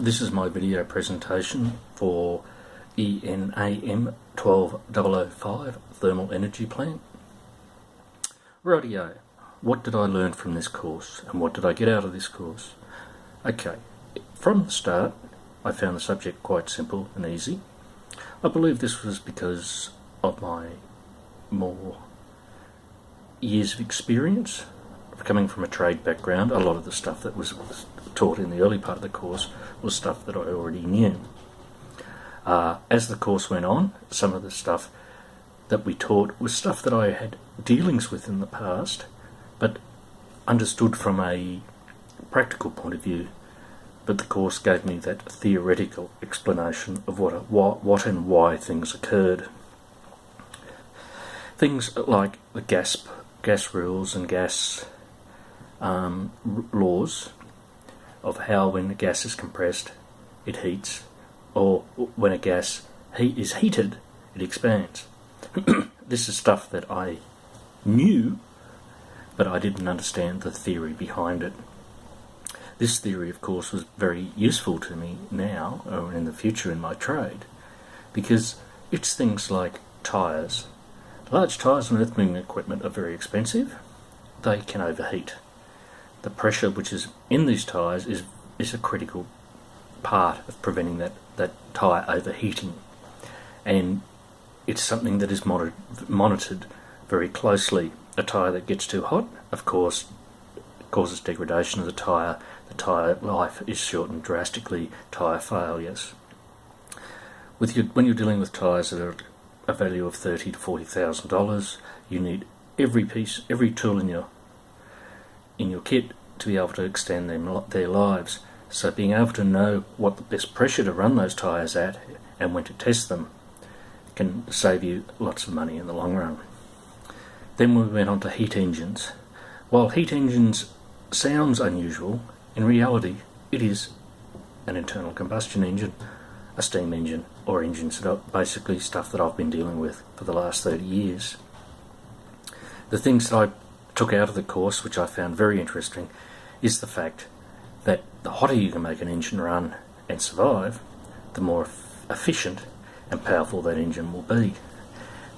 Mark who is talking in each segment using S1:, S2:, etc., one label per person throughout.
S1: This is my video presentation for ENAM 12005 Thermal Energy Plant. Rightio, what did I learn from this course and what did I get out of this course? Okay, from the start I found the subject quite simple and easy. I believe this was because of my more years of experience. Coming from a trade background, a lot of the stuff that was taught in the early part of the course was stuff that I already knew. As the course went on, some of the stuff that we taught was stuff that I had dealings with in the past, but understood from a practical point of view. But the course gave me that theoretical explanation of what and why things occurred. Things like the gas rules and gas laws of how when a gas is compressed it heats, or when a gas is heated it expands. This is stuff that I knew, but I didn't understand the theory behind it. This theory, of course, was very useful to me now or in the future in my trade, because it's things like tyres. Large tyres and earth moving equipment are very expensive. They can overheat. The pressure which is in these tyres is a critical part of preventing that tyre overheating, and it's something that is monitored very closely. A tyre that gets too hot, of course, causes degradation of the tyre. The tyre life is shortened drastically, tyre failures. When you're dealing with tyres that are a value of $30,000 to $40,000, you need every tool in your kit to be able to extend their lives. So being able to know what the best pressure to run those tyres at and when to test them can save you lots of money in the long run. Then we went on to heat engines. While heat engines sounds unusual, in reality it is an internal combustion engine, a steam engine, or engines that are basically stuff that I've been dealing with for the last 30 years. The things that I took out of the course, which I found very interesting, is the fact that the hotter you can make an engine run and survive, the more efficient and powerful that engine will be.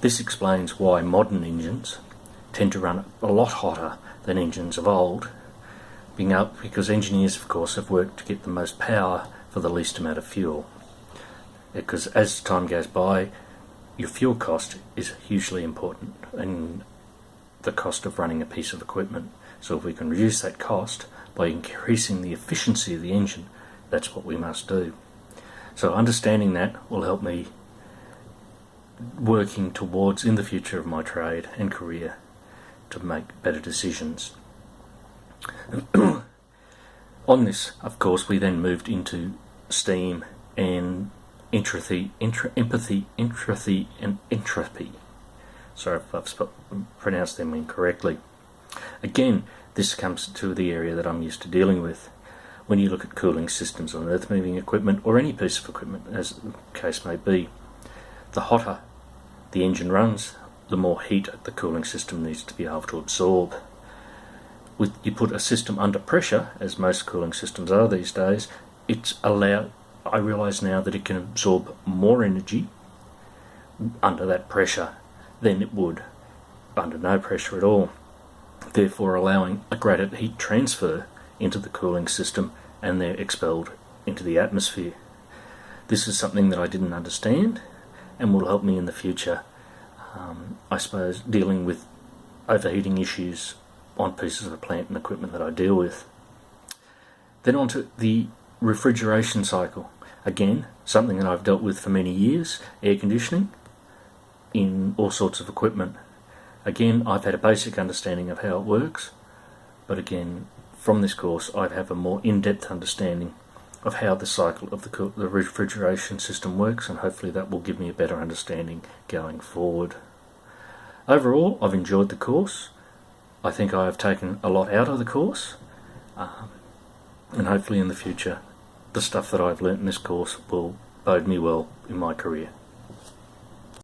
S1: This explains why modern engines tend to run a lot hotter than engines of old, because engineers, of course, have worked to get the most power for the least amount of fuel. Because as time goes by, your fuel cost is hugely important in the cost of running a piece of equipment. So if we can reduce that cost by increasing the efficiency of the engine, that's what we must do. So understanding that will help me working towards, in the future of my trade and career, to make better decisions. On this, of course, we then moved into steam and empathy and entropy. Sorry if I've pronounced them incorrectly. Again, this comes to the area that I'm used to dealing with. When you look at cooling systems on earth-moving equipment or any piece of equipment, as the case may be, the hotter the engine runs, the more heat the cooling system needs to be able to absorb. You put a system under pressure, as most cooling systems are these days, I realise now that it can absorb more energy under that pressure than it would under no pressure at all, therefore allowing a greater heat transfer into the cooling system and they're expelled into the atmosphere. This is something that I didn't understand and will help me in the future, I suppose, dealing with overheating issues on pieces of plant and equipment that I deal with. Then on to the refrigeration cycle. Again, something that I've dealt with for many years, air conditioning in all sorts of equipment. Again, I've had a basic understanding of how it works, but again, from this course I have a more in-depth understanding of how the cycle of the refrigeration system works, and hopefully that will give me a better understanding going forward. Overall, I've enjoyed the course. I think I have taken a lot out of the course, and hopefully in the future the stuff that I've learnt in this course will bode me well in my career.